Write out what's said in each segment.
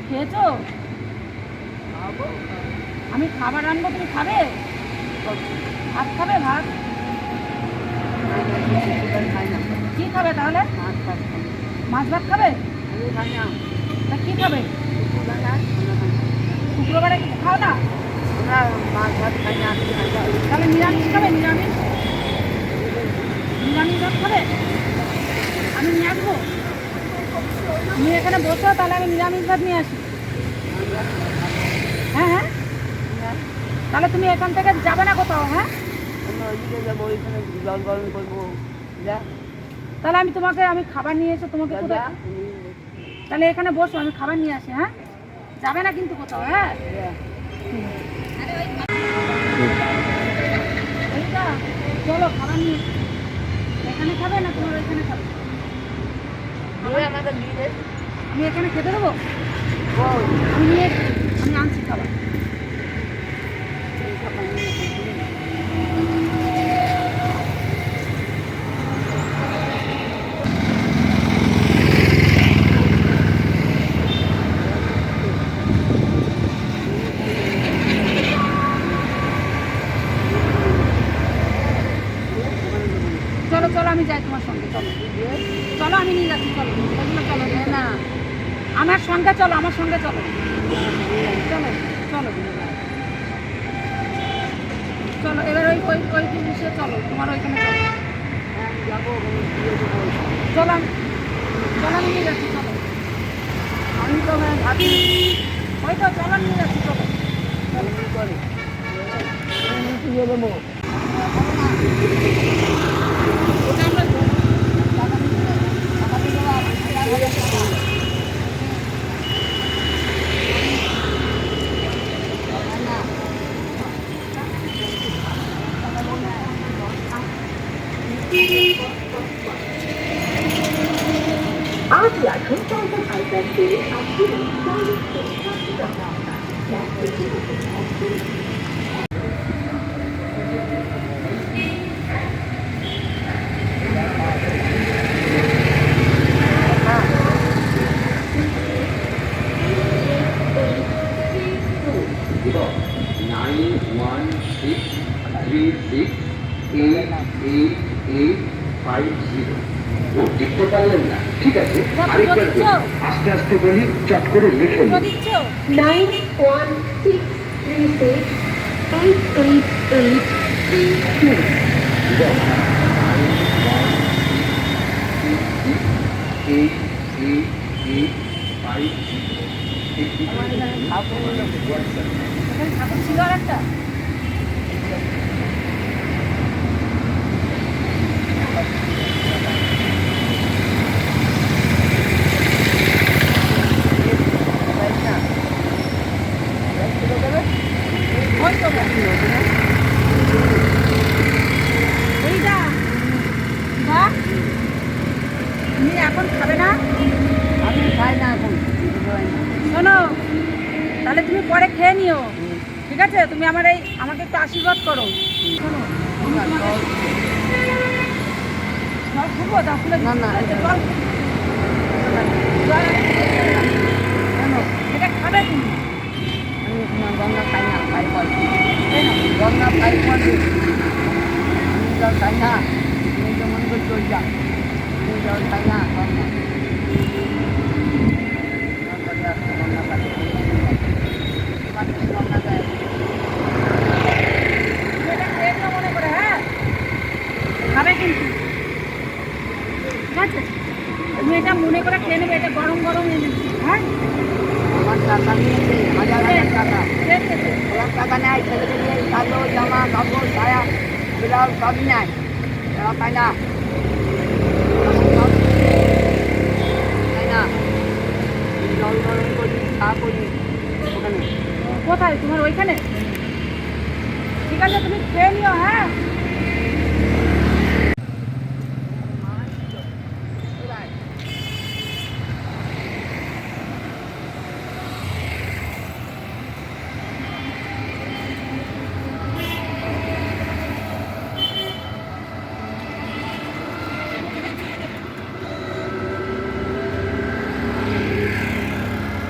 খেয়েছো? আমি খাবার আনবো, তুমি খাবে? ভাত খাবে? ভাত কি খাবে তাহলে? মাছ ভাত খাবে? তা কি খাবে? শুক্রবারে কিছু খাও না? মাছ ভাত খাই না। তাহলে নিরামিষ খাবে? নিরামিষ ভাত খাবে? আমি নিয়ে আসবো, তুমি এখানে বসো, তাহলে আমি নিরামিষ ভাত নিয়ে আসি। হ্যাঁ হ্যাঁ, তাহলে তুমি এখান থেকে যাবে না কোথাও? হ্যাঁ, জল গরম করবো। তাহলে আমি খাবার নিয়ে এসে তোমাকে কোথায়, তাহলে এখানে বসো, আমি খাবার নিয়ে আসি। হ্যাঁ, যাবে না কিন্তু কোথাও। হ্যাঁ, চলো খাবার নিয়ে, এখানে খাবে না তোমার ওইখানে খাবে? আমি এখানে খেতে দেবো? আমি আনছি খাবার। চলো চলো, আমি যাই তোমার সঙ্গে। চলো চলো, আমি নিয়ে যাচ্ছি। চলো চলো না, আমার সঙ্গে চলো, আমার সঙ্গে চলো। চলো চলো চলো, এবার ওই জিনিসে চলো, তোমার ওইখানে চলো। চলো আমি নিয়ে যাচ্ছি। চলো, আমি তো ভাবি ওই তো চলো, নিয়ে যাচ্ছি। চলো দেবো। आज लाखों चौदह आइटम के आपकी দেখতে পারলেন না? ঠিক আছে, আরেকবার আস্তে আস্তে বলি, চট করে লিখে নিন। 9168388850 ছিল আর একটা। তুমি এখন খাবে না? আমি খাই না এখন। শোনো, তাহলে তুমি পরে খেয়ে নিও, ঠিক আছে? তুমি আমাকে একটু আশীর্বাদ করো। শোনো, জল খাবো? তা ফুলে জল এটা খাবে তুমি? আমি গঙ্গা খাই না, খাই পরে গঙ্গা খাই পরে। আমি জল খাই না, তুমি তো মনে করছো যা, আমি জল খাই না গঙ্গা। গঙ্গা খাই, গঙ্গা খাই। এটা খেয়ে নিও মনে করে। হ্যাঁ, খাবে কিন্তু, ঠিক আছে? তুমি এটা মনে করে খেয়ে নেবে, এটা গরম গরম এনেছি। হ্যাঁ, আমার টাকা নিয়েছে, হাজার টাকা। ঠিক টাকা নেয়, ছেলেকে নিয়ে কালো জামা কাপড় সায়া ব্লাউজ সবই নেয়, তাই না? তাই না? জল গরম করি, চা করি ওখানে। কোথায়? তোমার ওইখানে? ঠিক আছে, তুমি খেয়ে নিও। হ্যাঁ,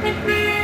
যাবে